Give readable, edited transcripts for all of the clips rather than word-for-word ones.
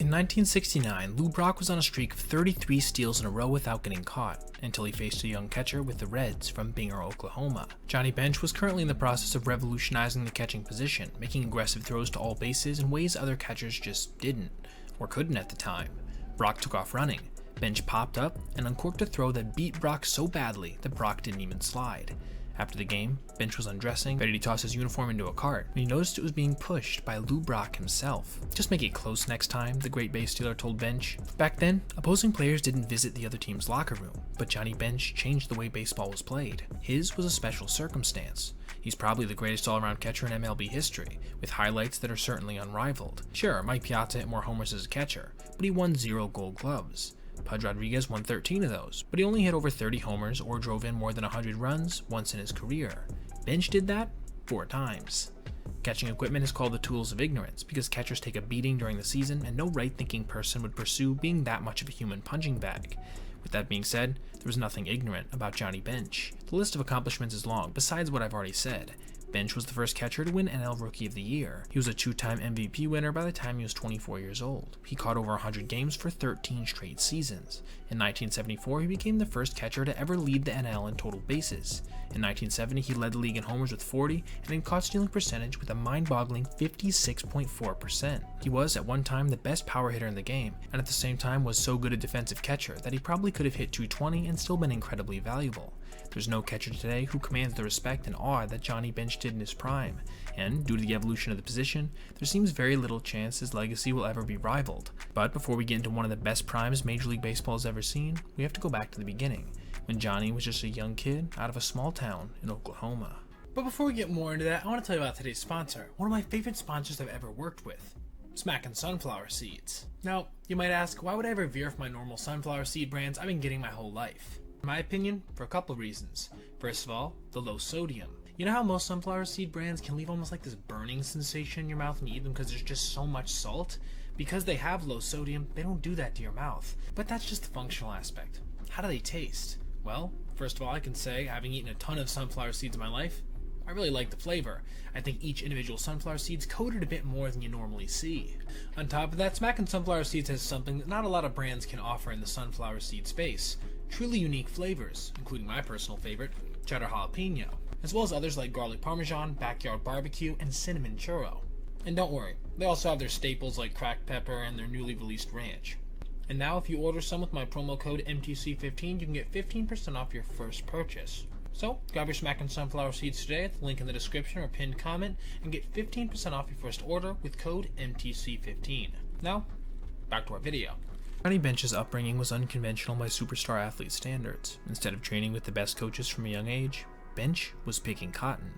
In 1969, Lou Brock was on a streak of 33 steals in a row without getting caught, until he faced a young catcher with the Reds from Binger, Oklahoma. Johnny Bench was currently in the process of revolutionizing the catching position, making aggressive throws to all bases in ways other catchers just didn't, or couldn't at the time. Brock took off running. Bench popped up and uncorked a throw that beat Brock so badly that Brock didn't even slide. After the game, Bench was undressing, ready to toss his uniform into a cart, when he noticed it was being pushed by Lou Brock himself. "Just make it close next time," the great base stealer told Bench. Back then, opposing players didn't visit the other team's locker room, but Johnny Bench changed the way baseball was played. His was a special circumstance. He's probably the greatest all-around catcher in MLB history, with highlights that are certainly unrivaled. Sure, Mike Piazza hit more homers as a catcher, but he won 0 Gold Gloves. Pudge Rodriguez won 13 of those, but he only hit over 30 homers or drove in more than 100 runs once in his career. Bench did that 4 times. Catching equipment is called the tools of ignorance because catchers take a beating during the season and no right-thinking person would pursue being that much of a human punching bag. With that being said, there was nothing ignorant about Johnny Bench. The list of accomplishments is long, besides what I've already said. Bench was the first catcher to win NL Rookie of the Year. He was a 2-time MVP winner by the time he was 24 years old. He caught over 100 games for 13 straight seasons. In 1974, he became the first catcher to ever lead the NL in total bases. In 1970, he led the league in homers with 40 and in caught stealing percentage with a mind-boggling 56.4%. He was, at one time, the best power hitter in the game, and at the same time was so good a defensive catcher that he probably could have hit .220 and still been incredibly valuable. There's no catcher today who commands the respect and awe that Johnny Bench did in his prime, and due to the evolution of the position, there seems very little chance his legacy will ever be rivaled. But before we get into one of the best primes Major League Baseball has ever seen, we have to go back to the beginning, when Johnny was just a young kid out of a small town in Oklahoma. But before we get more into that, I want to tell you about today's sponsor, one of my favorite sponsors I've ever worked with, Smackin' Sunflower Seeds. Now, you might ask, why would I ever veer from my normal sunflower seed brands I've been getting my whole life? In my opinion, for a couple of reasons. First of all, the low sodium. You know how most sunflower seed brands can leave almost like this burning sensation in your mouth when you eat them because there's just so much salt? Because they have low sodium, they don't do that to your mouth. But that's just the functional aspect. How do they taste? Well, first of all, I can say, having eaten a ton of sunflower seeds in my life, I really like the flavor. I think each individual sunflower seed's coated a bit more than you normally see. On top of that, Smackin' Sunflower Seeds has something that not a lot of brands can offer in the sunflower seed space. Truly unique flavors, including my personal favorite, cheddar jalapeno, as well as others like garlic parmesan, backyard barbecue, and cinnamon churro. And don't worry, they also have their staples like cracked pepper and their newly released ranch. And now if you order some with my promo code MTC15, you can get 15% off your first purchase. So, grab your Smackin' Sunflower Seeds today at the link in the description or pinned comment and get 15% off your first order with code MTC15. Now, back to our video. Johnny Bench's upbringing was unconventional by superstar athlete standards. Instead of training with the best coaches from a young age, Bench was picking cotton.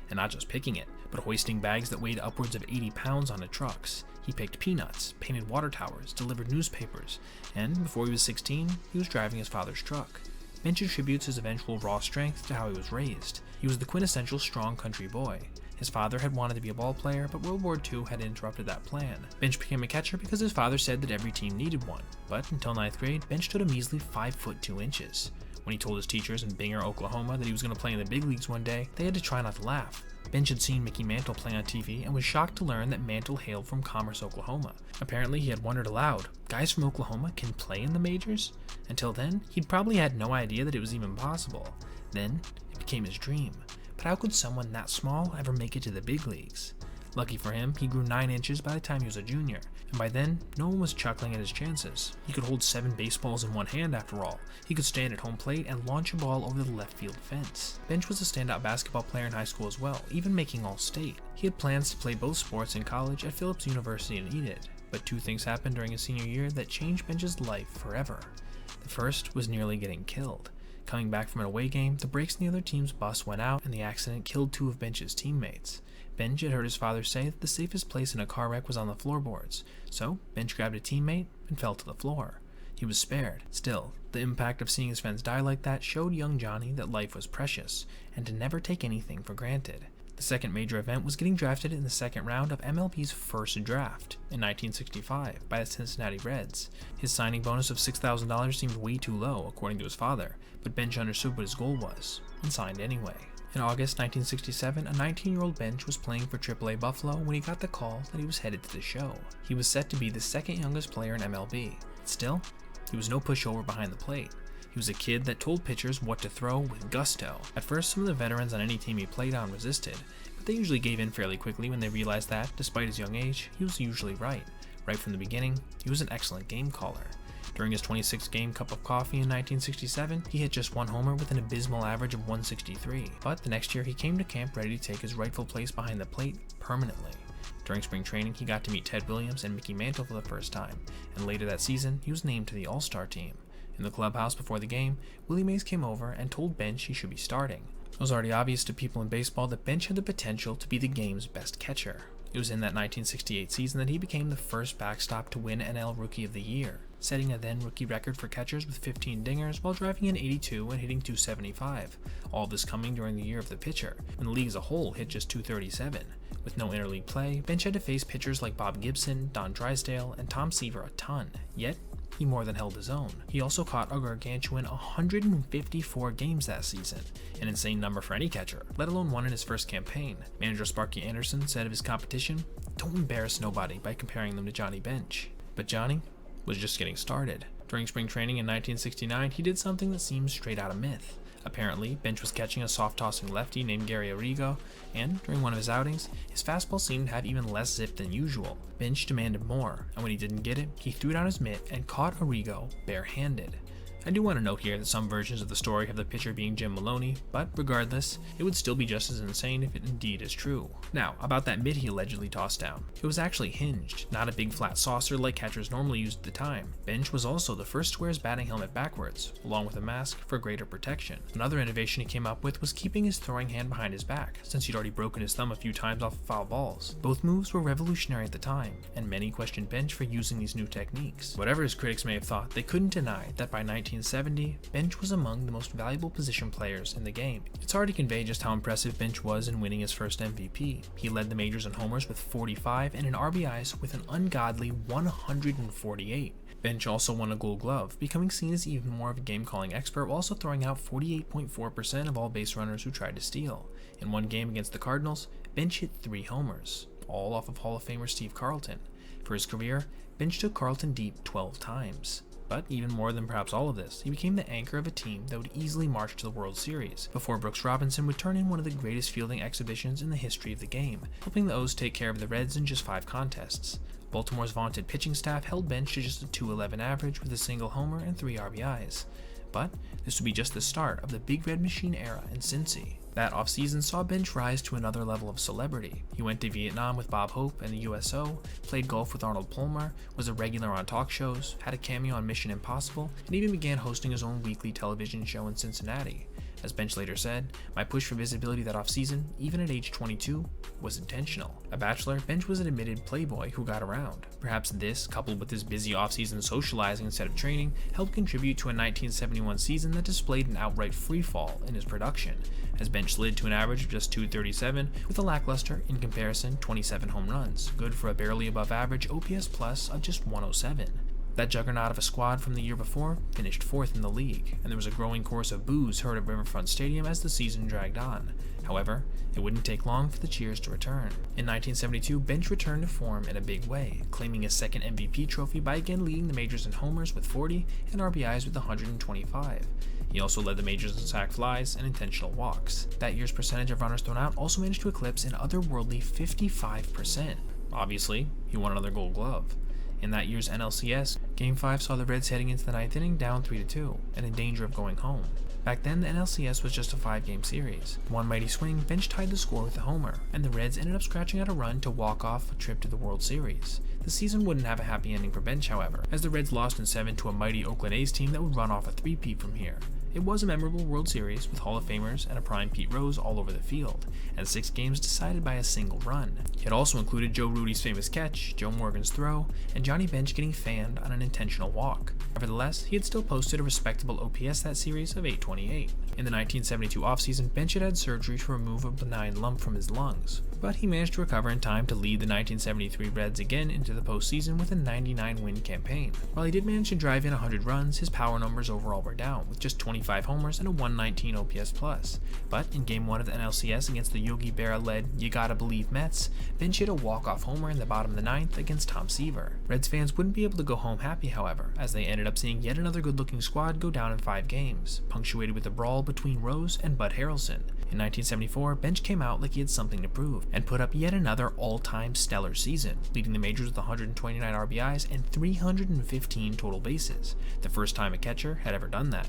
And not just picking it, but hoisting bags that weighed upwards of 80 pounds onto trucks. He picked peanuts, painted water towers, delivered newspapers, and before he was 16, he was driving his father's truck. Bench attributes his eventual raw strength to how he was raised. He was the quintessential strong country boy. His father had wanted to be a ball player, but World War II had interrupted that plan. Bench became a catcher because his father said that every team needed one, but until 9th grade, Bench stood a measly 5 foot 2 inches. When he told his teachers in Binger, Oklahoma that he was going to play in the big leagues one day, they had to try not to laugh. Bench had seen Mickey Mantle play on TV and was shocked to learn that Mantle hailed from Commerce, Oklahoma. Apparently, he had wondered aloud, guys from Oklahoma can play in the majors? Until then, he'd probably had no idea that it was even possible. Then, it became his dream. But how could someone that small ever make it to the big leagues? Lucky for him, he grew 9 inches by the time he was a junior, and by then, no one was chuckling at his chances. He could hold 7 baseballs in one hand after all. He could stand at home plate and launch a ball over the left field fence. Bench was a standout basketball player in high school as well, even making All-State. He had plans to play both sports in college at Phillips University in Enid, but 2 things happened during his senior year that changed Bench's life forever. The first was nearly getting killed. Coming back from an away game, the brakes in the other team's bus went out and the accident killed 2 of Bench's teammates. Bench had heard his father say that the safest place in a car wreck was on the floorboards, so Bench grabbed a teammate and fell to the floor. He was spared. Still, the impact of seeing his friends die like that showed young Johnny that life was precious, and to never take anything for granted. The second major event was getting drafted in the second round of MLB's first draft in 1965 by the Cincinnati Reds. His signing bonus of $6,000 seemed way too low, according to his father, but Bench understood what his goal was and signed anyway. In August 1967, a 19-year-old Bench was playing for AAA Buffalo when he got the call that he was headed to the show. He was set to be the second youngest player in MLB. Still, he was no pushover behind the plate. He was a kid that told pitchers what to throw with gusto. At first, some of the veterans on any team he played on resisted, but they usually gave in fairly quickly when they realized that, despite his young age, he was usually right. Right from the beginning, he was an excellent game caller. During his 26-game cup of coffee in 1967, he hit just one homer with an abysmal average of 163, but the next year he came to camp ready to take his rightful place behind the plate permanently. During spring training, he got to meet Ted Williams and Mickey Mantle for the first time, and later that season, he was named to the All-Star team. In the clubhouse before the game, Willie Mays came over and told Bench he should be starting. It was already obvious to people in baseball that Bench had the potential to be the game's best catcher. It was in that 1968 season that he became the first backstop to win NL Rookie of the Year, setting a then rookie record for catchers with 15 dingers while driving in 82 and hitting 275. All this coming during the year of the pitcher, when the league as a whole hit just 237. With no interleague play, Bench had to face pitchers like Bob Gibson, Don Drysdale, and Tom Seaver a ton, yet he more than held his own. He also caught a gargantuan 154 games that season, an insane number for any catcher, let alone one in his first campaign. Manager Sparky Anderson said of his competition, "Don't embarrass nobody by comparing them to Johnny Bench." But Johnny was just getting started. During spring training in 1969, he did something that seems straight out of myth. Apparently, Bench was catching a soft-tossing lefty named Gary Arrigo, and during one of his outings, his fastball seemed to have even less zip than usual. Bench demanded more, and when he didn't get it, he threw down his mitt and caught Arrigo barehanded. I do want to note here that some versions of the story have the pitcher being Jim Maloney, but regardless, it would still be just as insane if it indeed is true. Now, about that mitt he allegedly tossed down. It was actually hinged, not a big flat saucer like catchers normally used at the time. Bench was also the first to wear his batting helmet backwards, along with a mask for greater protection. Another innovation he came up with was keeping his throwing hand behind his back, since he'd already broken his thumb a few times off of foul balls. Both moves were revolutionary at the time, and many questioned Bench for using these new techniques. Whatever his critics may have thought, they couldn't deny that by 1970, Bench was among the most valuable position players in the game. It's hard to convey just how impressive Bench was in winning his first MVP. He led the majors in homers with 45 and in RBIs with an ungodly 148. Bench also won a Gold Glove, becoming seen as even more of a game-calling expert while also throwing out 48.4% of all base runners who tried to steal. In one game against the Cardinals, Bench hit 3 homers, all off of Hall of Famer Steve Carlton. For his career, Bench took Carlton deep 12 times. But even more than perhaps all of this, he became the anchor of a team that would easily march to the World Series, before Brooks Robinson would turn in one of the greatest fielding exhibitions in the history of the game, helping the O's take care of the Reds in just 5 contests. Baltimore's vaunted pitching staff held Bench to just a .211 average with a single homer and 3 RBIs. But this would be just the start of the Big Red Machine era in Cincy. That offseason saw Bench rise to another level of celebrity. He went to Vietnam with Bob Hope and the USO, played golf with Arnold Palmer, was a regular on talk shows, had a cameo on Mission Impossible, and even began hosting his own weekly television show in Cincinnati. As Bench later said, "My push for visibility that offseason, even at age 22, was intentional." A bachelor, Bench was an admitted playboy who got around. Perhaps this, coupled with his busy offseason socializing instead of training, helped contribute to a 1971 season that displayed an outright freefall in his production, as Bench slid to an average of just .237 with a lackluster, in comparison, 27 home runs, good for a barely above average OPS plus of just 107. That juggernaut of a squad from the year before finished 4th in the league, and there was a growing chorus of boos heard at Riverfront Stadium as the season dragged on. However, it wouldn't take long for the cheers to return. In 1972, Bench returned to form in a big way, claiming his second MVP trophy by again leading the majors in homers with 40 and RBIs with 125. He also led the majors in sac flies and intentional walks. That year's percentage of runners thrown out also managed to eclipse an otherworldly 55%. Obviously, he won another Gold Glove. In that year's NLCS, Game 5 saw the Reds heading into the 9th inning down 3-2, and in danger of going home. Back then, the NLCS was just a 5-game series. One mighty swing, Bench tied the score with a homer, and the Reds ended up scratching out a run to walk off a trip to the World Series. The season wouldn't have a happy ending for Bench, however, as the Reds lost in 7 to a mighty Oakland A's team that would run off a 3-peat from here. It was a memorable World Series with Hall of Famers and a prime Pete Rose all over the field, and 6 games decided by a single run. It also included Joe Rudy's famous catch, Joe Morgan's throw, and Johnny Bench getting fanned on an intentional walk. Nevertheless, he had still posted a respectable OPS that series of .828. In the 1972 offseason, Bench had had surgery to remove a benign lump from his lungs, but he managed to recover in time to lead the 1973 Reds again into the postseason with a 99-win campaign. While he did manage to drive in 100 runs, his power numbers overall were down, with just 25 25 homers and a 119 OPS plus. But in Game 1 of the NLCS against the Yogi Berra-led You Gotta Believe Mets, Bench hit a walk-off homer in the bottom of the ninth against Tom Seaver. Reds fans wouldn't be able to go home happy, however, as they ended up seeing yet another good-looking squad go down in 5 games, punctuated with a brawl between Rose and Bud Harrelson. In 1974, Bench came out like he had something to prove, and put up yet another all-time stellar season, leading the majors with 129 RBIs and 315 total bases, the first time a catcher had ever done that.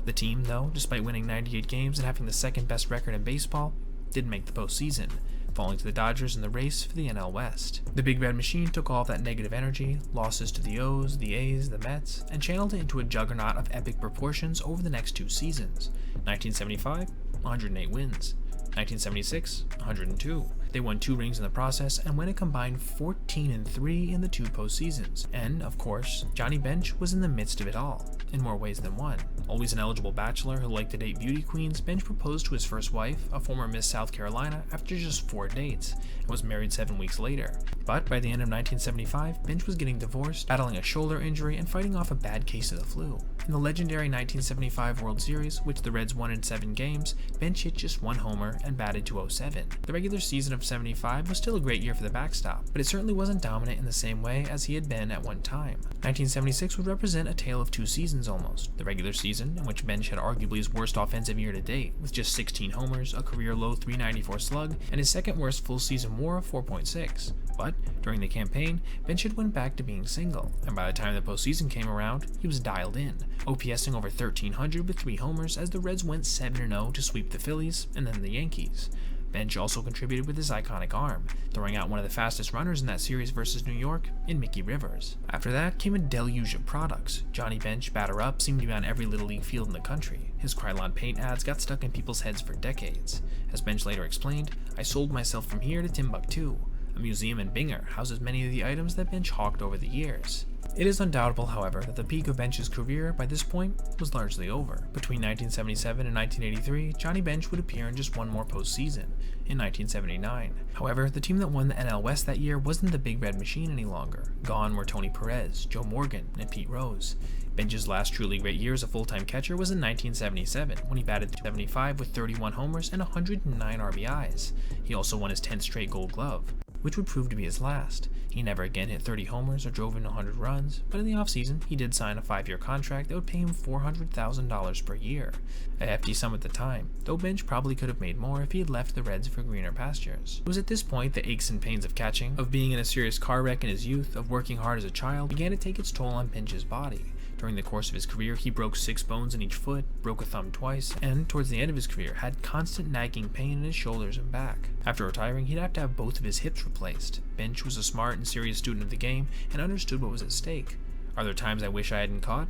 The team, though, despite winning 98 games and having the second best record in baseball, didn't make the postseason, falling to the Dodgers in the race for the NL West. The Big Red Machine took all of that negative energy, losses to the O's, the A's, the Mets, and channeled it into a juggernaut of epic proportions over the next 2 seasons. 1975, 108 wins. 1976, 102. They won 2 rings in the process and went a combined 14-3 in the 2 postseasons. And, of course, Johnny Bench was in the midst of it all, in more ways than one. Always an eligible bachelor who liked to date beauty queens, Bench proposed to his first wife, a former Miss South Carolina, after just 4 dates, and was married 7 weeks later. But by the end of 1975, Bench was getting divorced, battling a shoulder injury, and fighting off a bad case of the flu. In the legendary 1975 World Series, which the Reds won in 7 games, Bench hit just 1 homer and batted .207. The regular season of 75 was still a great year for the backstop, but it certainly wasn't dominant in the same way as he had been at one time. 1976 would represent a tale of 2 seasons almost. The regular season, in which Bench had arguably his worst offensive year to date, with just 16 homers, a career-low .394 slug, and his second worst full-season WAR of 4.6. But during the campaign, Bench had went back to being single, and by the time the postseason came around, he was dialed in, OPSing over 1,300 with 3 homers as the Reds went 7-0 to sweep the Phillies and then the Yankees. Bench also contributed with his iconic arm, throwing out one of the fastest runners in that series versus New York in Mickey Rivers. After that came a deluge of products. Johnny Bench, batter up, seemed to be on every little league field in the country. His Krylon paint ads got stuck in people's heads for decades. As Bench later explained, "I sold myself from here to Timbuktu. A museum in Binger houses many of the items that Bench hawked over the years." It is undoubtable, however, that the peak of Bench's career by this point was largely over. Between 1977 and 1983, Johnny Bench would appear in just one more postseason, in 1979. However, the team that won the NL West that year wasn't the Big Red Machine any longer. Gone were Tony Perez, Joe Morgan, and Pete Rose. Bench's last truly great year as a full-time catcher was in 1977, when he batted .375 with 31 homers and 109 RBIs. He also won his 10th straight Gold Glove, which would prove to be his last. He never again hit 30 homers or drove in 100 runs, but in the offseason, he did sign a 5-year contract that would pay him $400,000 per year, a hefty sum at the time, though Bench probably could have made more if he had left the Reds for greener pastures. It was at this point the aches and pains of catching, of being in a serious car wreck in his youth, of working hard as a child, began to take its toll on Bench's body. During the course of his career, he broke 6 bones in each foot, broke a thumb twice, and towards the end of his career had constant nagging pain in his shoulders and back. After retiring, he'd have to have both of his hips replaced. Bench was a smart and serious student of the game and understood what was at stake. Are there times I wish I hadn't caught?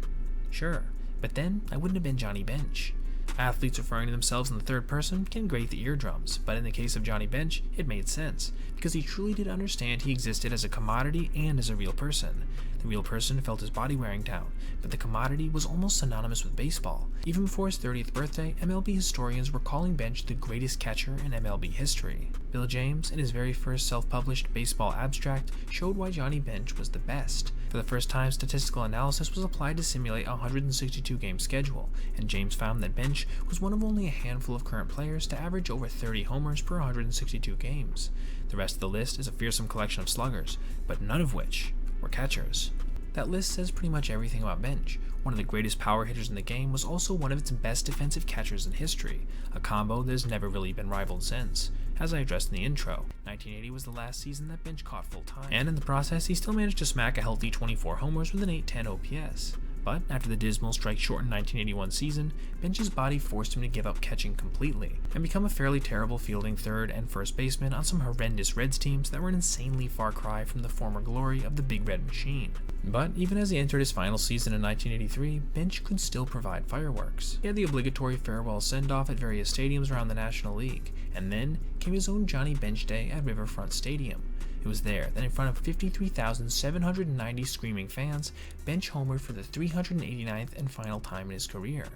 Sure, but then I wouldn't have been Johnny Bench. Athletes referring to themselves in the third person can grate the eardrums, but in the case of Johnny Bench, it made sense, because he truly did understand he existed as a commodity and as a real person. The real person felt his body wearing down, but the commodity was almost synonymous with baseball. Even before his 30th birthday, MLB historians were calling Bench the greatest catcher in MLB history. Bill James, in his very first self-published baseball abstract, showed why Johnny Bench was the best. For the first time, statistical analysis was applied to simulate a 162-game schedule, and James found that Bench was one of only a handful of current players to average over 30 homers per 162 games. The rest of the list is a fearsome collection of sluggers, but none of which were catchers. That list says pretty much everything about Bench. One of the greatest power hitters in the game was also one of its best defensive catchers in history, a combo that has never really been rivaled since. As I addressed in the intro, 1980 was the last season that Bench caught full time, and in the process he still managed to smack a healthy 24 homers with an .810 OPS. But after the dismal strike-shortened 1981 season, Bench's body forced him to give up catching completely, and become a fairly terrible fielding third and first baseman on some horrendous Reds teams that were an insanely far cry from the former glory of the Big Red Machine. But even as he entered his final season in 1983, Bench could still provide fireworks. He had the obligatory farewell send-off at various stadiums around the National League, and then came his own Johnny Bench Day at Riverfront Stadium. It was there that in front of 53,790 screaming fans, Bench homered for the 389th and final time in his career.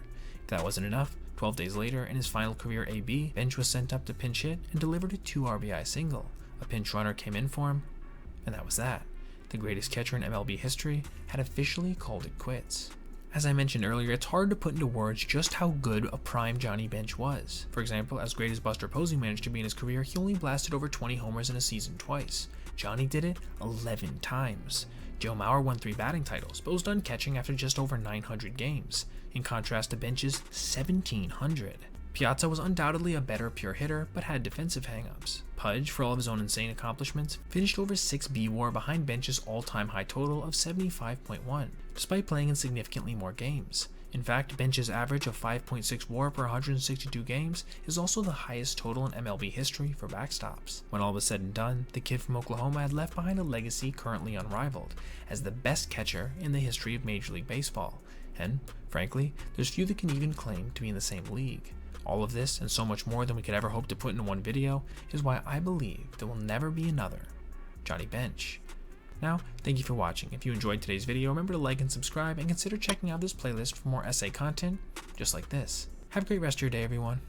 If that wasn't enough, 12 days later, in his final career AB, Bench was sent up to pinch hit and delivered a 2 RBI single. A pinch runner came in for him, and that was that. The greatest catcher in MLB history had officially called it quits. As I mentioned earlier, it's hard to put into words just how good a prime Johnny Bench was. For example, as great as Buster Posey managed to be in his career, he only blasted over 20 homers in a season twice. Johnny did it 11 times. Joe Mauer won 3 batting titles, but was done catching after just over 900 games, in contrast to Bench's 1,700. Piazza was undoubtedly a better pure hitter, but had defensive hangups. Pudge, for all of his own insane accomplishments, finished over 6 B-WAR behind Bench's all-time high total of 75.1, despite playing in significantly more games. In fact, Bench's average of 5.6 WAR per 162 games is also the highest total in MLB history for backstops. When all was said and done, the kid from Oklahoma had left behind a legacy currently unrivaled, as the best catcher in the history of Major League Baseball. And, frankly, there's few that can even claim to be in the same league. All of this, and so much more than we could ever hope to put in one video, is why I believe there will never be another Johnny Bench. Now, thank you for watching. If you enjoyed today's video, remember to like and subscribe, and consider checking out this playlist for more essay content just like this. Have a great rest of your day, everyone.